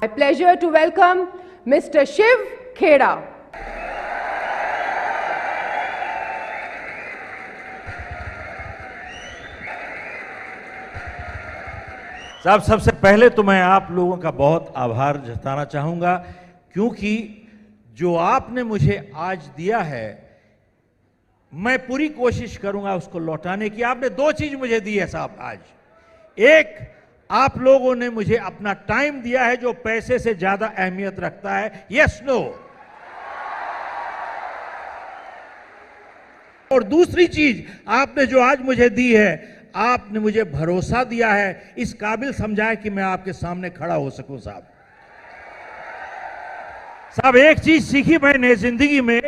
My pleasure to welcome Mr. Shiv Khera. साहब, सबसे पहले तो मैं आप लोगों का बहुत आभार जताना चाहूंगा, क्योंकि जो आपने मुझे आज दिया है मैं पूरी कोशिश करूंगा उसको लौटाने की। आपने दो चीज मुझे दी है साहब आज। एक, आप लोगों ने मुझे अपना टाइम दिया है जो पैसे से ज्यादा अहमियत रखता है। Yes no. और दूसरी चीज आपने जो आज मुझे दी है, आपने मुझे भरोसा दिया है, इस काबिल समझा है कि मैं आपके सामने खड़ा हो सकूं। साहब एक चीज सीखी मैंने जिंदगी में,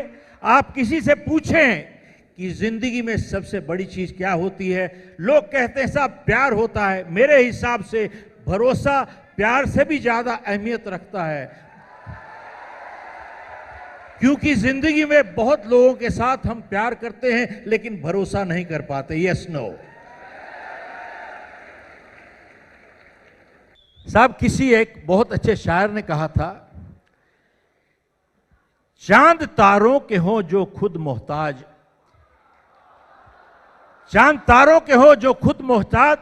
आप किसी से पूछें कि जिंदगी में सबसे बड़ी चीज क्या होती है, लोग कहते हैं साहब प्यार होता है। मेरे हिसाब से भरोसा प्यार से भी ज्यादा अहमियत रखता है, क्योंकि जिंदगी में बहुत लोगों के साथ हम प्यार करते हैं लेकिन भरोसा नहीं कर पाते। Yes no. साहब किसी एक बहुत अच्छे शायर ने कहा था, चांद तारों के हो जो खुद मोहताज, चांद तारों के हो जो खुद मोहताज,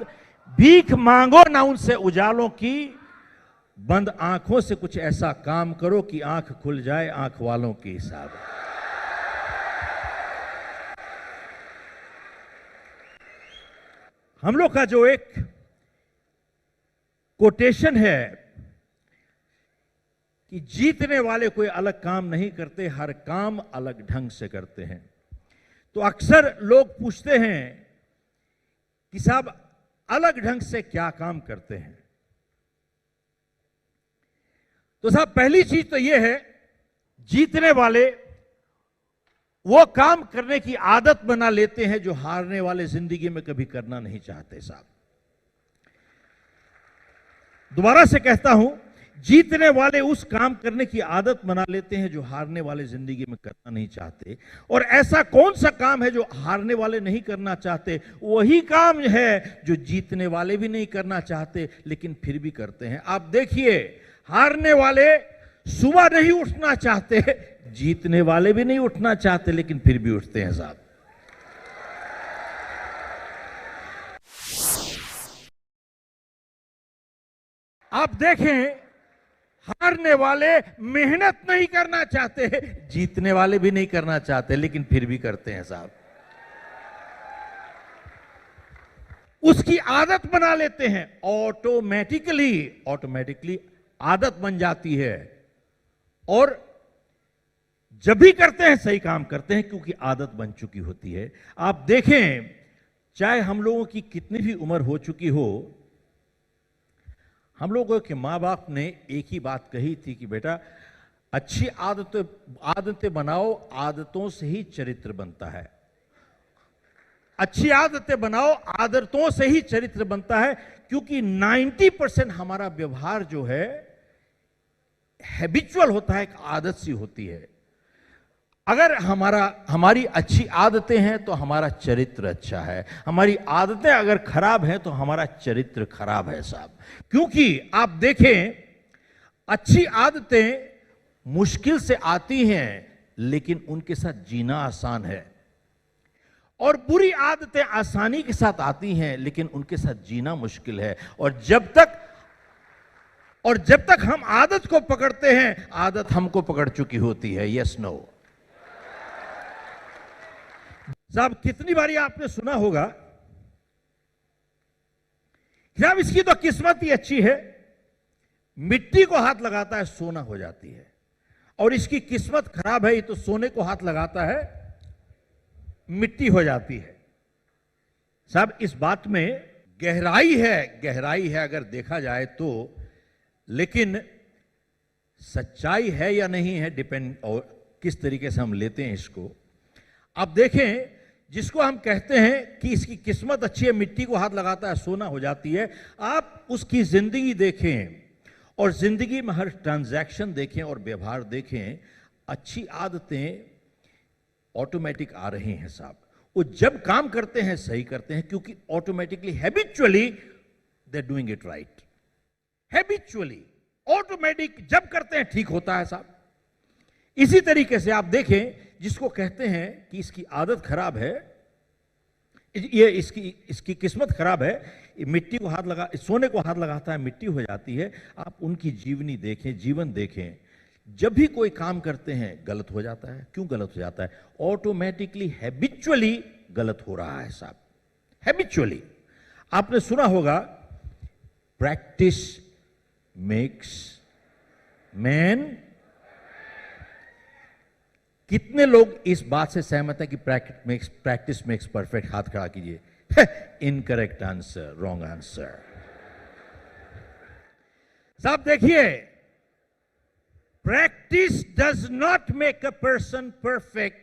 भीख मांगो ना उनसे उजालों की, बंद आंखों से कुछ ऐसा काम करो कि आंख खुल जाए आंख वालों की। साहब हम लोग का जो एक कोटेशन है कि जीतने वाले कोई अलग काम नहीं करते, हर काम अलग ढंग से करते हैं। तो अक्सर लोग पूछते हैं कि साहब अलग ढंग से क्या काम करते हैं। तो साहब पहली चीज तो यह है, जीतने वाले वो काम करने की आदत बना लेते हैं जो हारने वाले जिंदगी में कभी करना नहीं चाहते। साहब दोबारा से कहता हूं, जीतने वाले उस काम करने की आदत बना लेते हैं जो हारने वाले जिंदगी में करना नहीं चाहते। और ऐसा कौन सा काम है जो हारने वाले नहीं करना चाहते? वही काम है जो जीतने वाले भी नहीं करना चाहते लेकिन फिर भी करते हैं। आप देखिए, हारने वाले सुबह नहीं उठना चाहते, जीतने वाले भी नहीं उठना चाहते लेकिन फिर भी उठते हैं। साहब आप देखें, हारने वाले मेहनत नहीं करना चाहते, जीतने वाले भी नहीं करना चाहते लेकिन फिर भी करते हैं। साहब उसकी आदत बना लेते हैं, ऑटोमेटिकली आदत बन जाती है। और जब भी करते हैं सही काम करते हैं क्योंकि आदत बन चुकी होती है। आप देखें, चाहे हम लोगों की कितनी भी उम्र हो चुकी हो, हम लोगों के माँ बाप ने एक ही बात कही थी कि बेटा अच्छी आदतें बनाओ, आदतों से ही चरित्र बनता है। अच्छी आदतें बनाओ, आदतों से ही चरित्र बनता है, क्योंकि 90% हमारा व्यवहार जो है हैबिचुअल होता है, एक आदत सी होती है। अगर हमारी अच्छी आदतें हैं तो हमारा चरित्र अच्छा है, हमारी आदतें अगर खराब हैं तो हमारा चरित्र खराब है। साहब क्योंकि आप देखें, अच्छी आदतें मुश्किल से आती हैं लेकिन उनके साथ जीना आसान है, और बुरी आदतें आसानी के साथ आती हैं लेकिन उनके साथ जीना मुश्किल है। और जब तक हम आदत को पकड़ते हैं, आदत हमको पकड़ चुकी होती है। Yes no. साहब कितनी बारी आपने सुना होगा, साहब इसकी तो किस्मत ही अच्छी है, मिट्टी को हाथ लगाता है सोना हो जाती है, और इसकी किस्मत खराब है, ये तो सोने को हाथ लगाता है मिट्टी हो जाती है। साहब इस बात में गहराई है अगर देखा जाए तो, लेकिन सच्चाई है या नहीं है डिपेंड, और किस तरीके से हम लेते हैं इसको। आप देखें, जिसको हम कहते हैं कि इसकी किस्मत अच्छी है, मिट्टी को हाथ लगाता है सोना हो जाती है, आप उसकी जिंदगी देखें और जिंदगी में हर ट्रांजैक्शन देखें और व्यवहार देखें, अच्छी आदतें ऑटोमेटिक आ रही हैं। साहब वो जब काम करते हैं सही करते हैं, क्योंकि automatically habitually they are doing it right. Habitually automatic जब करते हैं ठीक होता है साहब। इसी तरीके से आप देखें, जिसको कहते हैं कि इसकी आदत खराब है, ये इसकी किस्मत खराब है, मिट्टी को हाथ लगा, सोने को हाथ लगाता है मिट्टी हो जाती है। आप उनकी जीवनी देखें, जीवन देखें, जब भी कोई काम करते हैं गलत हो जाता है। क्यों गलत हो जाता है? ऑटोमेटिकली, हैबिचुअली गलत हो रहा है साहब, हैबिचुअली। आपने सुना होगा, प्रैक्टिस मेक्स मैन। कितने लोग इस बात से सहमत हैं कि प्रैक्टिस मेक्स परफेक्ट? हाथ खड़ा कीजिए। Incorrect answer, wrong answer. साहब देखिए, practice does not make a person perfect,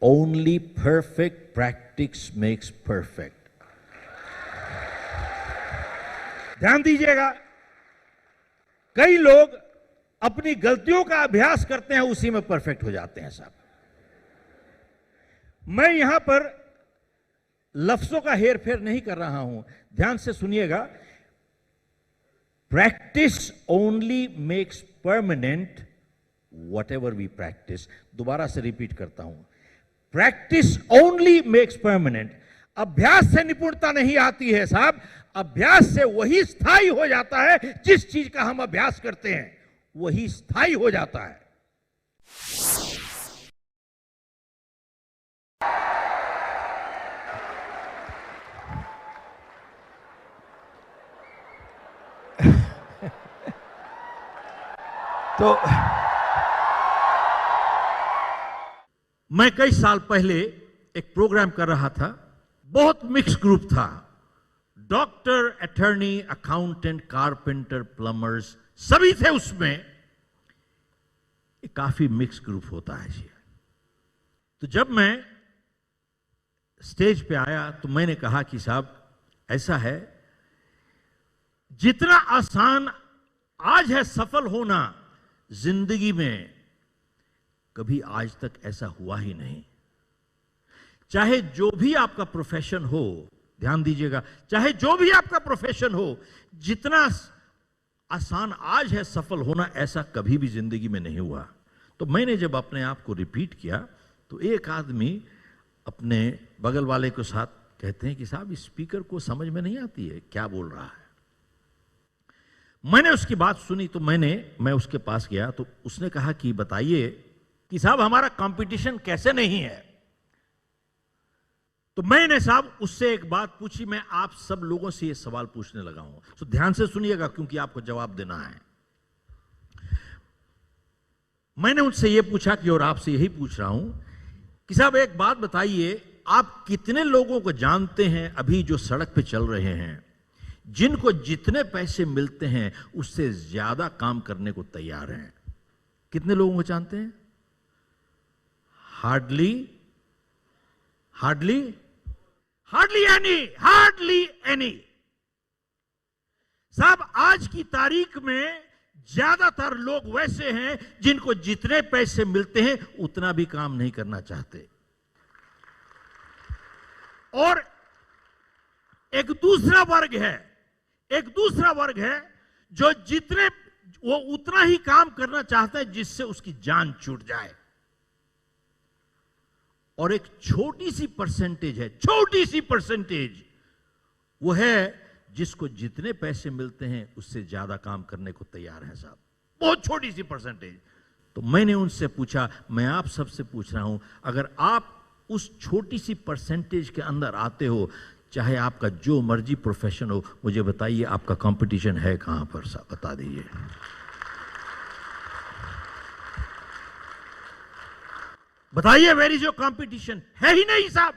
only perfect practice makes perfect. ध्यान दीजिएगा, कई लोग अपनी गलतियों का अभ्यास करते हैं, उसी में परफेक्ट हो जाते हैं साहब। मैं यहां पर लफ्जों का हेर फेर नहीं कर रहा हूं, ध्यान से सुनिएगा। Practice only makes permanent whatever we practice. दोबारा से रिपीट करता हूं, प्रैक्टिस ओनली मेक्स परमानेंट। अभ्यास से निपुणता नहीं आती है साहब, अभ्यास से वही स्थायी हो जाता है। जिस चीज का हम अभ्यास करते हैं वही स्थायी हो जाता है। तो मैं कई साल पहले एक प्रोग्राम कर रहा था, बहुत मिक्स ग्रुप था, doctor, attorney, accountant, carpenter, plumbers, सभी थे उसमें। काफी मिक्स ग्रुप होता है जी। तो जब मैं स्टेज पे आया तो मैंने कहा कि साहब ऐसा है, जितना आसान आज है सफल होना, जिंदगी में कभी आज तक ऐसा हुआ ही नहीं। चाहे जो भी आपका प्रोफेशन हो, ध्यान दीजिएगा, चाहे जो भी आपका प्रोफेशन हो, जितना आसान आज है सफल होना, ऐसा कभी भी जिंदगी में नहीं हुआ। तो मैंने जब अपने आप को रिपीट किया तो एक आदमी अपने बगल वाले के साथ कहते हैं कि साहब इस स्पीकर को समझ में नहीं आती है क्या बोल रहा है। मैंने उसकी बात सुनी तो मैं उसके पास गया तो उसने कहा कि बताइए कि साहब हमारा कंपटीशन कैसे नहीं है। तो मैंने साहब उससे एक बात पूछी, मैं आप सब लोगों से ये सवाल पूछने लगा हूं, तो ध्यान से सुनिएगा क्योंकि आपको जवाब देना है। मैंने उनसे ये पूछा कि, और आपसे यही पूछ रहा हूं कि साहब एक बात बताइए, आप कितने लोगों को जानते हैं अभी जो सड़क पे चल रहे हैं, जिनको जितने पैसे मिलते हैं उससे ज्यादा काम करने को तैयार हैं? कितने लोगों को जानते हैं? Hardly any. साहब आज की तारीख में ज्यादातर लोग वैसे हैं जिनको जितने पैसे मिलते हैं उतना भी काम नहीं करना चाहते। और एक दूसरा वर्ग है जो वो उतना ही काम करना चाहता है जिससे उसकी जान छूट जाए। और एक छोटी सी परसेंटेज वो है जिसको जितने पैसे मिलते हैं उससे ज्यादा काम करने को तैयार है साहब, बहुत छोटी सी परसेंटेज। तो मैंने उनसे पूछा, मैं आप सबसे पूछ रहा हूं, अगर आप उस छोटी सी परसेंटेज के अंदर आते हो, चाहे आपका जो मर्जी प्रोफेशन हो, मुझे बताइए आपका कंपटीशन है कहां पर साहब, बता दीजिए। बताइए, वेयर इज योर कंपटीशन? है ही नहीं साहब।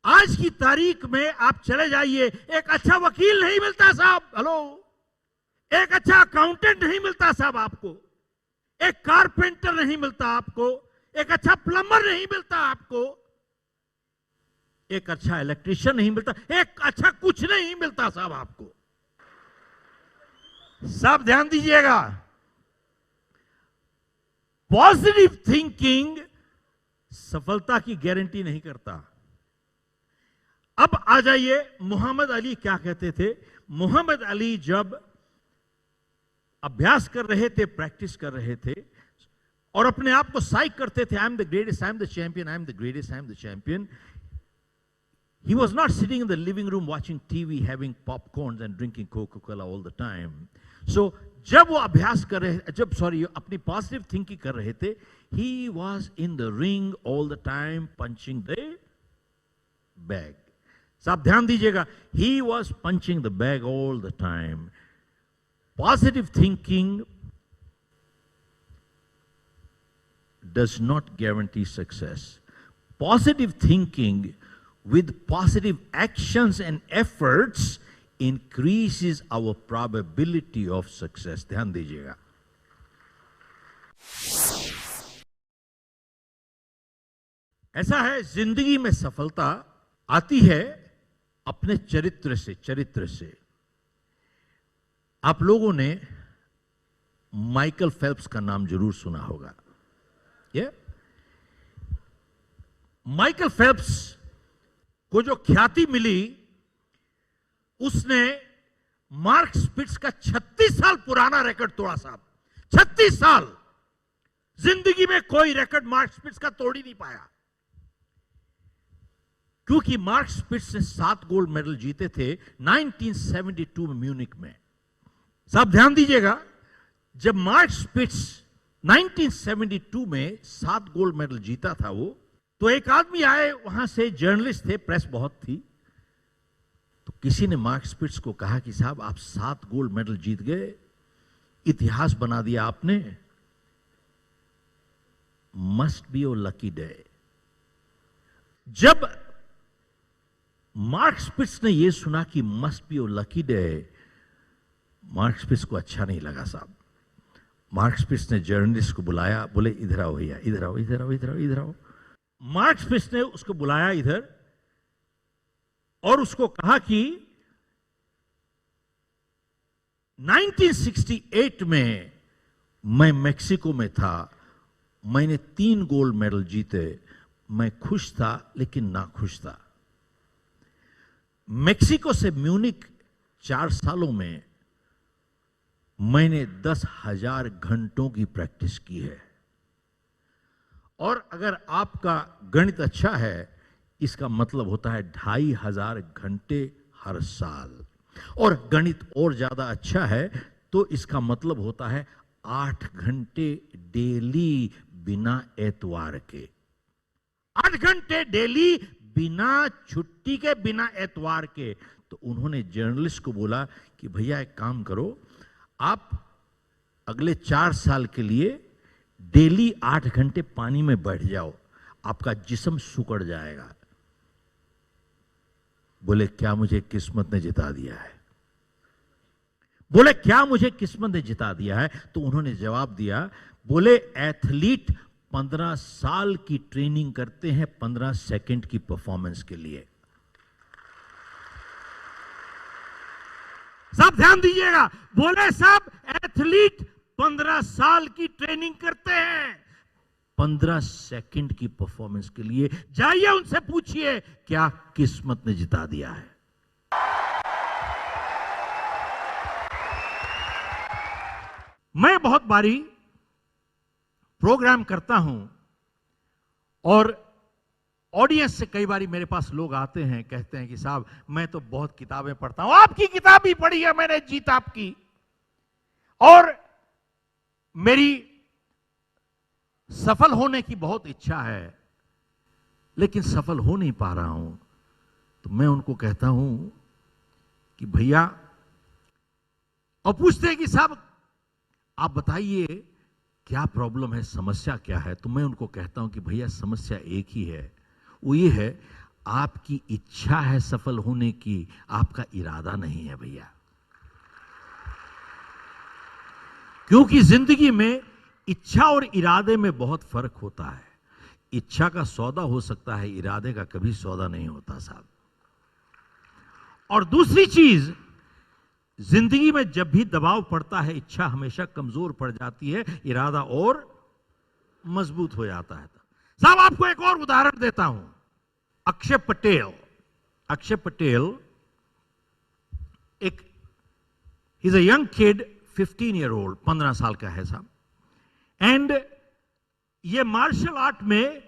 आज की तारीख में आप चले जाइए, एक अच्छा वकील नहीं मिलता साहब, हेलो, एक अच्छा अकाउंटेंट नहीं मिलता साहब आपको, एक कारपेंटर नहीं मिलता आपको, एक अच्छा प्लम्बर नहीं मिलता आपको, एक अच्छा इलेक्ट्रीशियन नहीं मिलता, एक अच्छा कुछ नहीं मिलता साहब आपको। सब ध्यान दीजिएगा, पॉजिटिव थिंकिंग सफलता की गारंटी नहीं करता। अब आ जाइए, मोहम्मद अली क्या कहते थे? मोहम्मद अली जब अभ्यास कर रहे थे, प्रैक्टिस कर रहे थे और अपने आप को साइक करते थे, I am the greatest, I am the champion, I am the greatest, I am the champion. He was not sitting in the living room watching TV, having popcorns and drinking Coca-Cola all the time. So, जब वो अभ्यास कर रहे, अपनी positive thinking कर रहे थे, he was in the ring all the time punching the bag. सब ध्यान दीजिएगा, he was punching the bag all the time. Positive thinking does not guarantee success. Positive thinking with positive actions and efforts increases our probability of success. ध्यान दीजिएगा. ऐसा है, जिंदगी में सफलता आती है अपने चरित्र से. आप लोगों ने माइकल फेल्प्स का नाम जरूर सुना होगा. माइकल फेल्प्स को जो ख्याति मिली, उसने मार्क स्पिट्स का 36 साल पुराना रिकॉर्ड तोड़ा साहब. 36 साल. जिंदगी में कोई रिकॉर्ड मार्क स्पिट्स का तोड़ ही नहीं पाया, क्योंकि मार्क स्पिट्स ने 7 गोल्ड मेडल जीते थे 1972 में म्यूनिक में. सब ध्यान दीजिएगा, जब मार्क स्पिट्स 1972 में 7 गोल्ड मेडल जीता था वो, तो एक आदमी आए, वहां से जर्नलिस्ट थे, प्रेस बहुत थी, तो किसी ने मार्क स्पिट्स को कहा कि साहब आप 7 गोल्ड मेडल जीत गए, इतिहास बना दिया आपने, must be your lucky day. जब मार्क स्पिट्स ने यह सुना कि must be your lucky day, Mark Spitz को अच्छा नहीं लगा साहब. मार्क स्पिट्स ने जर्नलिस्ट को बुलाया, बोले इधर आओ भैया, इधर आओ, इधर आओ, इधर आओ, इधर आओ. मार्क स्पिट्स ने उसको बुलाया इधर और उसको कहा कि 1968 में मैं मेक्सिको में था, मैंने 3 गोल्ड मेडल जीते, मैं खुश था लेकिन नाखुश था. मेक्सिको से म्यूनिक 4 सालों में मैंने 10,000 घंटों की प्रैक्टिस की है. और अगर आपका गणित अच्छा है, इसका मतलब होता है 2,500 घंटे हर साल. और गणित और ज्यादा अच्छा है तो इसका मतलब होता है 8 घंटे डेली बिना एतवार के. 8 घंटे डेली बिना छुट्टी के, बिना एतवार के. तो उन्होंने जर्नलिस्ट को बोला कि भैया एक काम करो, आप अगले 4 साल के लिए डेली 8 घंटे पानी में बैठ जाओ, आपका जिस्म सुकड़ जाएगा. बोले क्या मुझे किस्मत ने जिता दिया है? बोले क्या मुझे किस्मत ने जिता दिया है? तो उन्होंने जवाब दिया, बोले एथलीट 15 साल की ट्रेनिंग करते हैं 15 सेकंड की परफॉर्मेंस के लिए. सब ध्यान दीजिएगा, बोले साहब एथलीट 15 साल की ट्रेनिंग करते हैं 15 सेकंड की परफॉर्मेंस के लिए. जाइए उनसे पूछिए क्या किस्मत ने जिता दिया है. मैं बहुत बारी प्रोग्राम करता हूं और ऑडियंस से कई बारी मेरे पास लोग आते हैं, कहते हैं कि साहब मैं तो बहुत किताबें पढ़ता हूं, आपकी किताब भी पढ़ी है मैंने, जीत आपकी, और मेरी सफल होने की बहुत इच्छा है लेकिन सफल हो नहीं पा रहा हूं. तो मैं उनको कहता हूं कि भैया, और पूछते हैं कि साहब आप बताइए क्या प्रॉब्लम है, समस्या क्या है? तो मैं उनको कहता हूं कि भैया समस्या एक ही है, वो ये है आपकी इच्छा है सफल होने की, आपका इरादा नहीं है भैया. क्योंकि जिंदगी में इच्छा और इरादे में बहुत फर्क होता है. इच्छा का सौदा हो सकता है, इरादे का कभी सौदा नहीं होता साहब. और दूसरी चीज, जिंदगी में जब भी दबाव पड़ता है, इच्छा हमेशा कमजोर पड़ जाती है, इरादा और मजबूत हो जाता है. साहब आपको एक और उदाहरण देता हूं. अक्षय पटेल एक, he is a young kid 15-year-old, 15 साल का है साहब, एंड ये मार्शल आर्ट में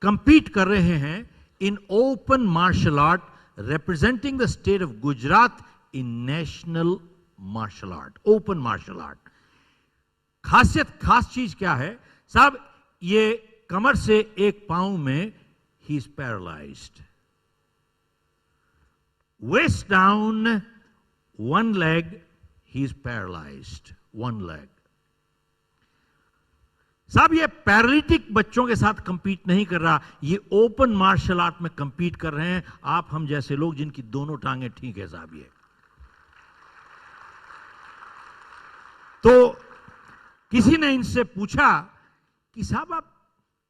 कंपीट कर रहे हैं in open martial art, representing the state of Gujarat in national martial art, open martial art. खास चीज क्या है साहब, ये कमर से एक पांव में ही is paralysed, waist down one leg ही इज पैरालाइज्ड, वन लेग। साहब ये पैरालिटिक बच्चों के साथ कंपीट नहीं कर रहा, ये ओपन मार्शल आर्ट में कंपीट कर रहे हैं आप हम जैसे लोग जिनकी दोनों टांगें ठीक है साहब। ये तो किसी ने इनसे पूछा कि साहब आप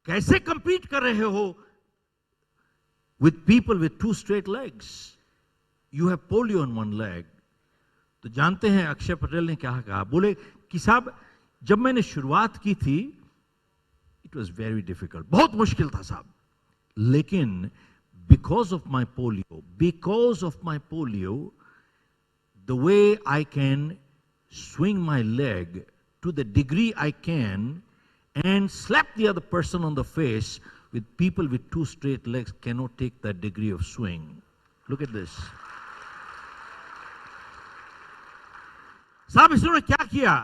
कैसे कंपीट कर रहे हो with people with 2 straight legs, you have polio on 1 leg. तो जानते हैं अक्षय पटेल ने क्या कहा, बोले कि साहब जब मैंने शुरुआत की थी इट वॉज वेरी डिफिकल्ट, बहुत मुश्किल था साहब, लेकिन because of my polio the way I can swing my leg to the degree I can and slap the other person on the face, with people with 2 straight legs cannot take that degree of swing. Look at this. साहब इसने क्या किया,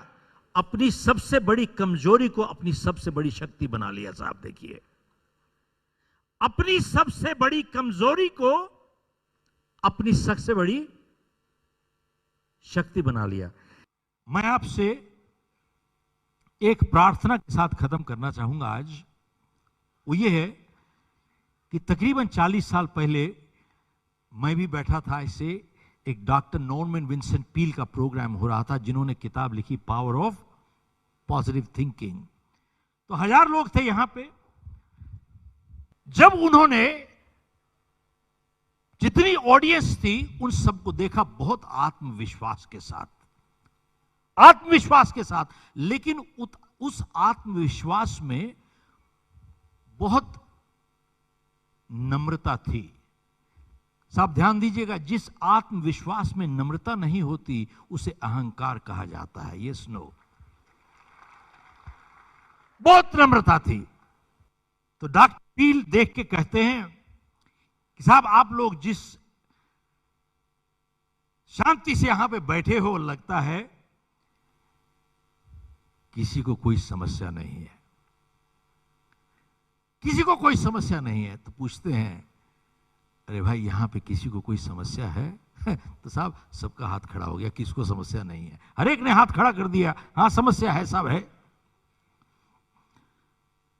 अपनी सबसे बड़ी कमजोरी को अपनी सबसे बड़ी शक्ति बना लिया साहब। देखिए अपनी सबसे बड़ी कमजोरी को अपनी सबसे बड़ी शक्ति बना लिया। मैं आपसे एक प्रार्थना के साथ खत्म करना चाहूंगा आज, वो ये है कि तकरीबन 40 साल पहले मैं भी बैठा था, इससे एक डॉक्टर नॉर्मन विंसेंट पील का प्रोग्राम हो रहा था, जिन्होंने किताब लिखी पावर ऑफ पॉजिटिव थिंकिंग। तो 1000 लोग थे यहां पे। जब उन्होंने जितनी ऑडियंस थी उन सबको देखा बहुत आत्मविश्वास के साथ, लेकिन उस आत्मविश्वास में बहुत नम्रता थी। साहब ध्यान दीजिएगा, जिस आत्मविश्वास में नम्रता नहीं होती उसे अहंकार कहा जाता है। यस नो, बहुत नम्रता थी। तो डॉक्टर पील देख के कहते हैं कि साहब आप लोग जिस शांति से यहां पे बैठे हो, लगता है किसी को कोई समस्या नहीं है, किसी को कोई समस्या नहीं है। तो पूछते हैं अरे भाई यहां पे किसी को कोई समस्या है? तो साहब सबका हाथ खड़ा हो गया, किसको समस्या नहीं है? हर एक ने हाथ खड़ा कर दिया, हाँ समस्या है साहब है।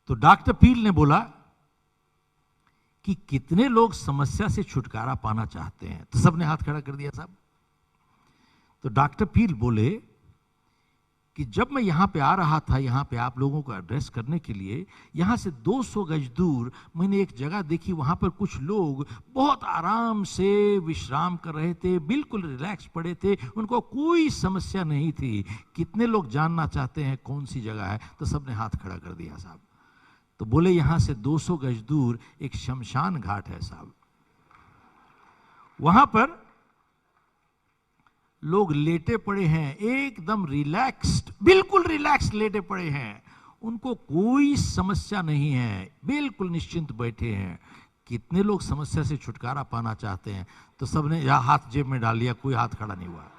तो डॉक्टर पील ने बोला कि कितने लोग समस्या से छुटकारा पाना चाहते हैं? तो सबने हाथ खड़ा कर दिया साहब। तो डॉक्टर पील बोले कि जब मैं यहां पे आ रहा था, यहां पे आप लोगों को एड्रेस करने के लिए, यहां से 200 गज दूर मैंने एक जगह देखी, वहां पर कुछ लोग बहुत आराम से विश्राम कर रहे थे, बिल्कुल रिलैक्स पड़े थे, उनको कोई समस्या नहीं थी। कितने लोग जानना चाहते हैं कौन सी जगह है? तो सबने हाथ खड़ा कर दिया साहब। तो बोले यहां से 200 गज दूर एक शमशान घाट है साहब, वहां पर लोग लेटे पड़े हैं, एकदम रिलैक्स्ड, बिल्कुल रिलैक्स लेटे पड़े हैं, उनको कोई समस्या नहीं है, बिल्कुल निश्चिंत बैठे हैं। कितने लोग समस्या से छुटकारा पाना चाहते हैं? तो सबने या हाथ जेब में डाल लिया, कोई हाथ खड़ा नहीं हुआ।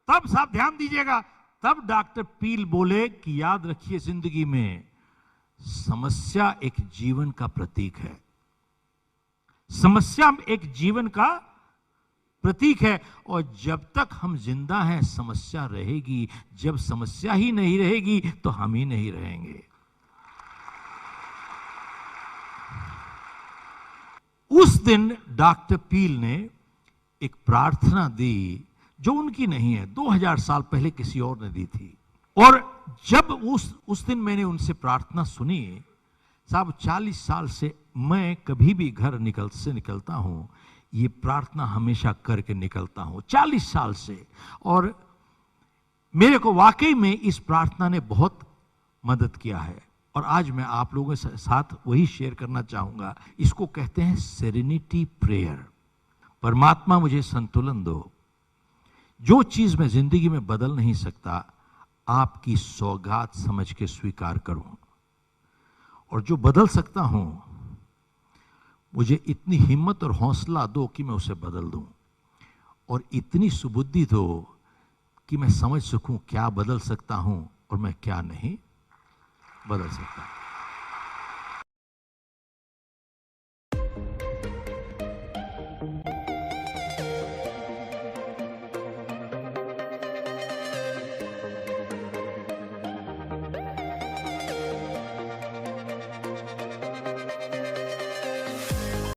तब साहब ध्यान दीजिएगा, तब डॉक्टर पील बोले कि याद रखिए जिंदगी में समस्या एक जीवन का प्रतीक है, समस्या एक जीवन का प्रतीक है, और जब तक हम जिंदा हैं समस्या रहेगी, जब समस्या ही नहीं रहेगी तो हम ही नहीं रहेंगे। उस दिन डॉक्टर पील ने एक प्रार्थना दी जो उनकी नहीं है, 2000 साल पहले किसी और ने दी थी। और जब उस दिन मैंने उनसे प्रार्थना सुनी साहब, 40 साल से मैं कभी भी घर निकलता हूं, ये प्रार्थना हमेशा करके निकलता हूं 40 साल से, और मेरे को वाकई में इस प्रार्थना ने बहुत मदद किया है। और आज मैं आप लोगों के साथ वही शेयर करना चाहूंगा। इसको कहते हैं सेरेनिटी प्रेयर। परमात्मा मुझे संतुलन दो, जो चीज मैं जिंदगी में बदल नहीं सकता, आपकी सौगात समझ के स्वीकार करूं, और जो बदल सकता हूं, मुझे इतनी हिम्मत और हौसला दो कि मैं उसे बदल दूं, और इतनी सुबुद्धि दो कि मैं समझ सकूं क्या बदल सकता हूं और मैं क्या नहीं बदल सकता।